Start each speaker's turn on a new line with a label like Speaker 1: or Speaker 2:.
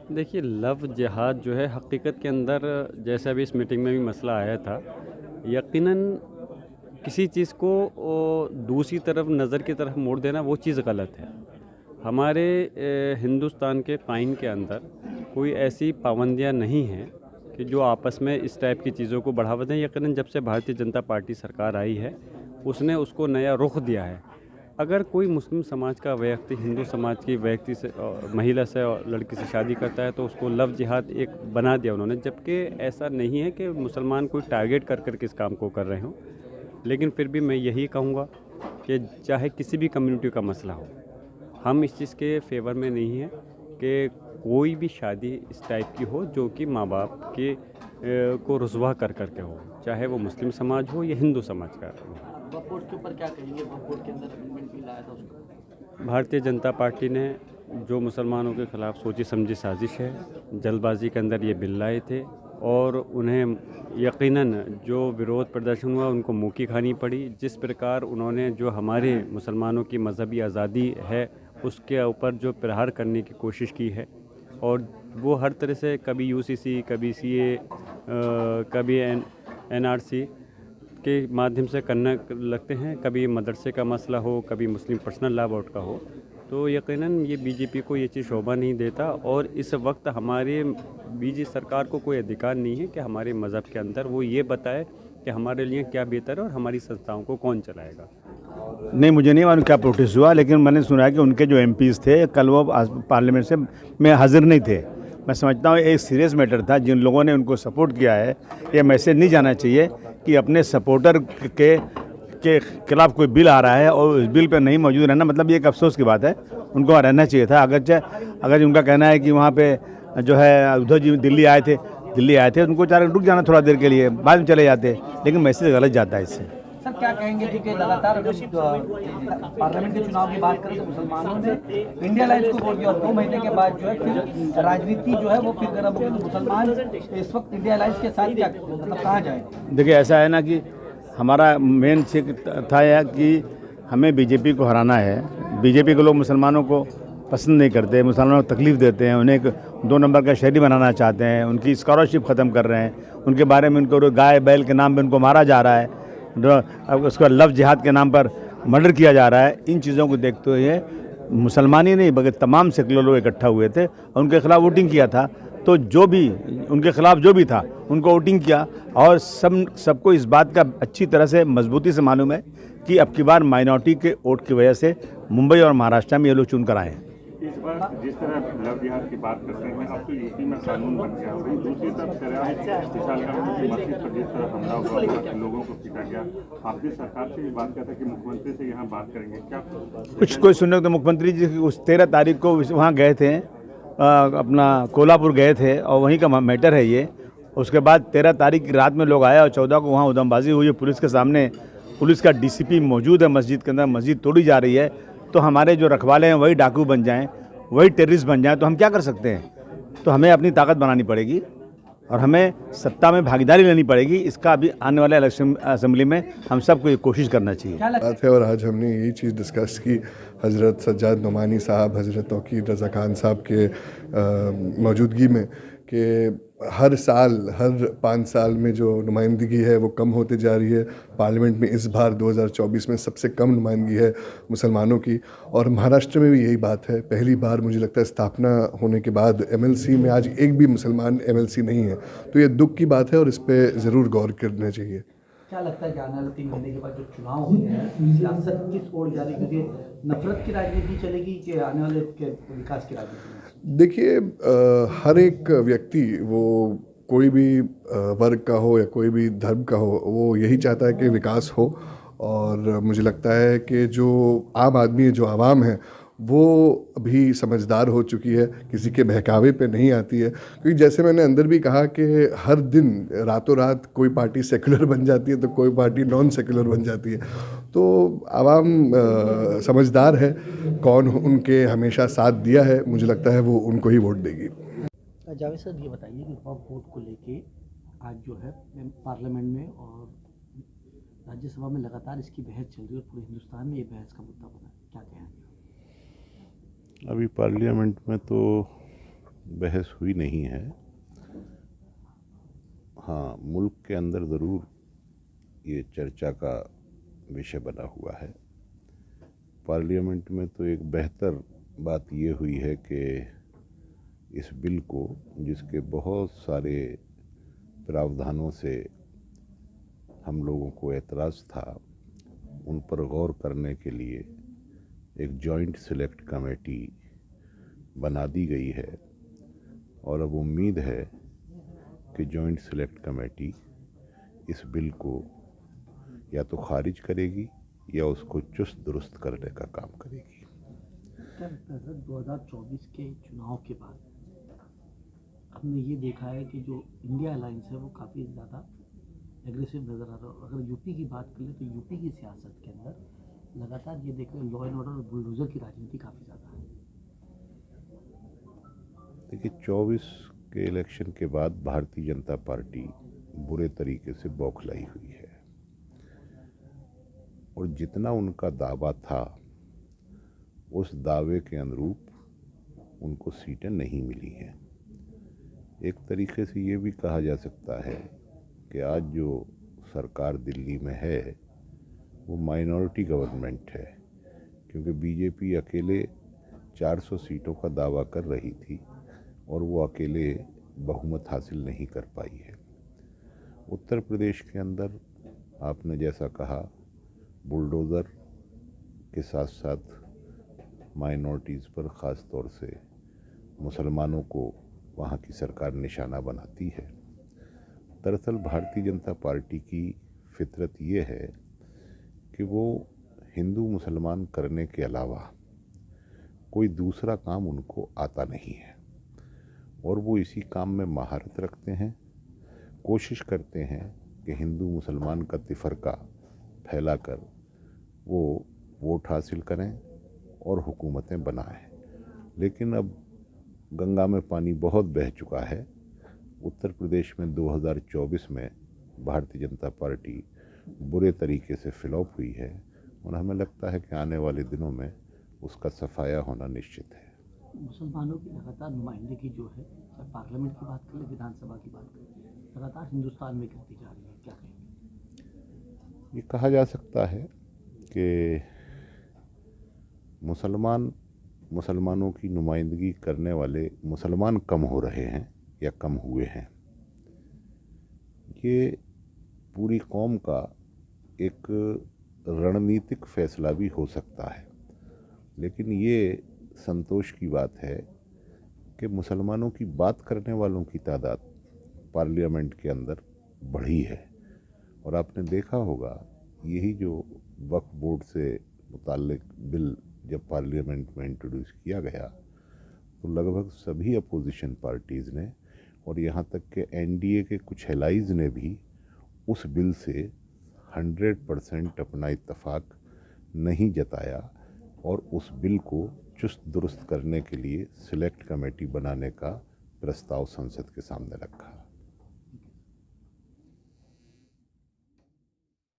Speaker 1: देखिए, लव जिहाद जो है हकीकत के अंदर, जैसे अभी इस मीटिंग में भी मसला आया था, यकीनन किसी चीज़ को दूसरी तरफ नज़र की तरफ मोड़ देना वो चीज़ गलत है। हमारे हिंदुस्तान के आइन के अंदर कोई ऐसी पाबंदियां नहीं हैं कि जो आपस में इस टाइप की चीज़ों को बढ़ावा दें। यकीनन जब से भारतीय जनता पार्टी सरकार आई है, उसने उसको नया रुख दिया है। अगर कोई मुस्लिम समाज का व्यक्ति हिंदू समाज की व्यक्ति से महिला से और लड़की से शादी करता है तो उसको लव जिहाद एक बना दिया उन्होंने, जबकि ऐसा नहीं है कि मुसलमान कोई टारगेट कर कर के इस काम को कर रहे हों। लेकिन फिर भी मैं यही कहूँगा कि चाहे किसी भी कम्युनिटी का मसला हो, हम इस चीज़ के फेवर में नहीं हैं कि कोई भी शादी इस टाइप की हो जो कि माँ बाप के को रुसवा कर कर के हो, चाहे वो मुस्लिम समाज हो या हिंदू समाज का हो।
Speaker 2: वक्फ बोर्ड के ऊपर क्या कहेंगे? वक्फ बोर्ड के अंदर अमेंडमेंट बिल आया था उसको।
Speaker 1: भारतीय जनता पार्टी ने जो मुसलमानों के ख़िलाफ़ सोची समझी साजिश है, जल्दबाजी के अंदर ये बिल लाए थे और उन्हें यकीनन जो विरोध प्रदर्शन हुआ उनको मुँह की खानी पड़ी। जिस प्रकार उन्होंने जो हमारे मुसलमानों की मजहबी आज़ादी है उसके ऊपर जो प्रहार करने की कोशिश की है, और वो हर तरह से कभी यूसीसी, कभी सीए, कभी एनआरसी के माध्यम से करने लगते हैं, कभी मदरसे का मसला हो, कभी मुस्लिम पर्सनल लॉ बोर्ड का हो, तो यकीनन ये बीजेपी को ये चीज़ शोभा नहीं देता। और इस वक्त हमारे बीजेपी सरकार को कोई अधिकार नहीं है कि हमारे मज़हब के अंदर वो ये बताए कि हमारे लिए क्या बेहतर है और हमारी संस्थाओं को कौन चलाएगा।
Speaker 3: नहीं, मुझे नहीं मालूम क्या प्रोटेस्ट हुआ, लेकिन मैंने सुना है कि उनके जो एमपीज़ थे कल वो पार्लियामेंट से में हाजिर नहीं थे। मैं समझता हूँ एक सीरियस मैटर था। जिन लोगों ने उनको सपोर्ट किया है, ये मैसेज नहीं जाना चाहिए कि अपने सपोर्टर के खिलाफ कोई बिल आ रहा है और उस बिल पर नहीं मौजूद रहना, मतलब ये एक अफसोस की बात है। उनको वहाँ रहना चाहिए था। अगर उनका कहना है कि वहाँ पे जो है उद्धव जी दिल्ली आए थे, उनको चार रुक जाना थोड़ा देर के लिए, बाद में चले जाते, लेकिन मैसेज गलत जाता है इससे।
Speaker 2: सर क्या कहेंगे कि लगातार पार्लियामेंट के चुनाव की बात करें तो मुसलमानों ने इंडिया अलायंस को वोट दिया और 2 महीने के बाद जो है फिर राजनीति जो है वो फिर गर्म हो गई। तो मुसलमान इस वक्त इंडिया अलायंस के साथ क्या मतलब कहाँ जाए?
Speaker 3: देखिए, ऐसा है ना कि हमारा मेन था यह कि हमें बीजेपी को हराना है। बीजेपी के लोग मुसलमानों को पसंद नहीं करते, मुसलमानों को तकलीफ़ देते हैं, उन्हें एक 2 नंबर का शहरी बनाना चाहते हैं, उनकी स्कॉलरशिप ख़त्म कर रहे हैं, उनके बारे में उनको गाय बैल के नाम पे उनको मारा जा रहा है, अब उसका लव जिहाद के नाम पर मर्डर किया जा रहा है। इन चीज़ों को देखते हुए मुसलमान ही नहीं बल्कि तमाम सेकुलर लोग इकट्ठा हुए थे और उनके खिलाफ वोटिंग किया था। तो जो भी उनके खिलाफ जो भी था उनको वोटिंग किया, और सबको इस बात का अच्छी तरह से मजबूती से मालूम है कि अब की बार माइनॉरिटी के वोट की वजह से मुंबई और महाराष्ट्र में ये लोग चुन कर आए हैं।
Speaker 4: इस बार जिस तरह लव जिहाद की बात करते हैं, अब तो यूपी में कानून बन गया, वहीं दूसरी तरफ मस्जिद पर जिस तरह हमला हुआ, लोगों को पीटा गया, आपकी सरकार से भी बात करते हैं कि मुख्यमंत्री से यहाँ बात करेंगे क्या?
Speaker 3: कुछ कोई सुनने को तो मुख्यमंत्री जी उस 13 तारीख को वहाँ गए थे, अपना कोल्हापुर गए थे और वहीं का मैटर है ये। उसके बाद 13 तारीख की रात में लोग आए और 14 को वहाँ उधमबाजी हुई है पुलिस के सामने। पुलिस का डीसीपी मौजूद है मस्जिद के अंदर, मस्जिद तोड़ी जा रही है। तो हमारे जो रखवाले हैं वही डाकू बन जाएं, वही टेररिस्ट बन जाएं, तो हम क्या कर सकते हैं? तो हमें अपनी ताकत बनानी पड़ेगी और हमें सत्ता में भागीदारी लेनी पड़ेगी। इसका अभी आने वाले इलेक्शन असेंबली में हम सबको ये कोशिश करना चाहिए।
Speaker 5: बात है, और आज हमने यही चीज़ डिस्कस की हज़रत सज्जाद नोमानी साहब, हज़रत तौकीर रज़ा खान साहब के मौजूदगी में, कि हर साल, हर 5 साल में जो नुमाइंदगी है वो कम होते जा रही है। पार्लियामेंट में इस बार 2024 में सबसे कम नुमाइंदगी है मुसलमानों की, और महाराष्ट्र में भी यही बात है। पहली बार मुझे लगता है स्थापना होने के बाद एमएलसी में आज एक भी मुसलमान एमएलसी नहीं है। तो ये दुख की बात है और इस पर ज़रूर गौर करना चाहिए।
Speaker 2: क्या लगता है कि आने वाले 3 महीने के बाद जो चुनाव होते हैं सियासत किस ओर जा रही है? क्योंकि नफरत की राजनीति चलेगी कि आने वाले के विकास की राजनीति?
Speaker 5: देखिए, हर एक व्यक्ति, वो कोई भी वर्ग का हो या कोई भी धर्म का हो, वो यही चाहता है कि विकास हो। और मुझे लगता है कि जो आम आदमी है, जो आवाम है, वो अभी समझदार हो चुकी है, किसी के बहकावे पे नहीं आती है। क्योंकि जैसे मैंने अंदर भी कहा कि हर दिन रातों रात कोई पार्टी सेकुलर बन जाती है तो कोई पार्टी नॉन सेकुलर बन जाती है। तो आवाम समझदार है, कौन उनके हमेशा साथ दिया है, मुझे लगता है वो उनको ही वोट देगी।
Speaker 2: जावेद सर ये बताइए कि वक्फ बोर्ड को लेके आज जो है पार्लियामेंट में और राज्यसभा में लगातार इसकी बहस चल रही है और पूरे हिंदुस्तान में ये बहस का मुद्दा बना है, क्या कहेंगे?
Speaker 6: अभी पार्लियामेंट में तो बहस हुई नहीं है। हाँ, मुल्क के अंदर ज़रूर ये चर्चा का विषय बना हुआ है। पार्लियामेंट में तो एक बेहतर बात ये हुई है कि इस बिल को, जिसके बहुत सारे प्रावधानों से हम लोगों को एतराज़ था, उन पर गौर करने के लिए एक जॉइंट सिलेक्ट कमेटी बना दी गई है और अब उम्मीद है कि जॉइंट सिलेक्ट कमेटी इस बिल को या तो खारिज करेगी या उसको चुस्त दुरुस्त करने का काम करेगी।
Speaker 2: क्या लगता है सर, 2024 के चुनाव के बाद हमने ये देखा है कि जो इंडिया अलायंस है वो काफ़ी ज़्यादा एग्रेसिव नज़र आ रहा है। अगर यूपी की बात करें तो यूपी की सियासत के अंदर लगातार ये देख रहे हैं लॉ एंड ऑर्डर और बुलडोजर की राजनीति काफ़ी ज़्यादा है।
Speaker 6: देखिए, 24 के इलेक्शन के बाद भारतीय जनता पार्टी बुरे तरीके से बौखलाई हुई है और जितना उनका दावा था उस दावे के अनुरूप उनको सीटें नहीं मिली हैं। एक तरीके से ये भी कहा जा सकता है कि आज जो सरकार दिल्ली में है वो माइनॉरिटी गवर्नमेंट है, क्योंकि बीजेपी अकेले 400 सीटों का दावा कर रही थी और वो अकेले बहुमत हासिल नहीं कर पाई है। उत्तर प्रदेश के अंदर आपने जैसा कहा, बुलडोज़र के साथ साथ माइनॉरिटीज़ पर ख़ास तौर से मुसलमानों को वहाँ की सरकार निशाना बनाती है। दरअसल भारतीय जनता पार्टी की फितरत ये है कि वो हिंदू मुसलमान करने के अलावा कोई दूसरा काम उनको आता नहीं है और वो इसी काम में महारत रखते हैं। कोशिश करते हैं कि हिंदू मुसलमान का तिफरका फैलाकर वो वोट हासिल करें और हुकूमतें बनाएं। लेकिन अब गंगा में पानी बहुत बह चुका है। उत्तर प्रदेश में 2024 में भारतीय जनता पार्टी बुरे तरीके से फ्लॉप हुई है और हमें लगता है कि आने वाले दिनों में उसका सफाया होना निश्चित है।
Speaker 2: मुसलमानों की लगातार नुमाइंदगी जो है, चाहे पार्लियामेंट की बात करें, विधानसभा की बात करें, लगातार हिंदुस्तान में गिरती जा रही है, क्या कहेंगे?
Speaker 6: ये कहा जा सकता है कि मुसलमानों की नुमाइंदगी करने वाले मुसलमान कम हो रहे हैं या कम हुए हैं। ये पूरी कौम का एक रणनीतिक फैसला भी हो सकता है, लेकिन ये संतोष की बात है कि मुसलमानों की बात करने वालों की तादाद पार्लियामेंट के अंदर बढ़ी है। और आपने देखा होगा, यही जो वक्फ बोर्ड से मुताल्लिक बिल जब पार्लियामेंट में इंट्रोड्यूस किया गया तो लगभग सभी अपोजिशन पार्टीज़ ने और यहाँ तक कि एनडीए के कुछ एलाइज ने भी उस बिल से 100% अपना इत्तेफाक नहीं जताया और उस बिल को चुस्त दुरुस्त करने के लिए सिलेक्ट कमेटी बनाने का प्रस्ताव संसद के सामने रखा।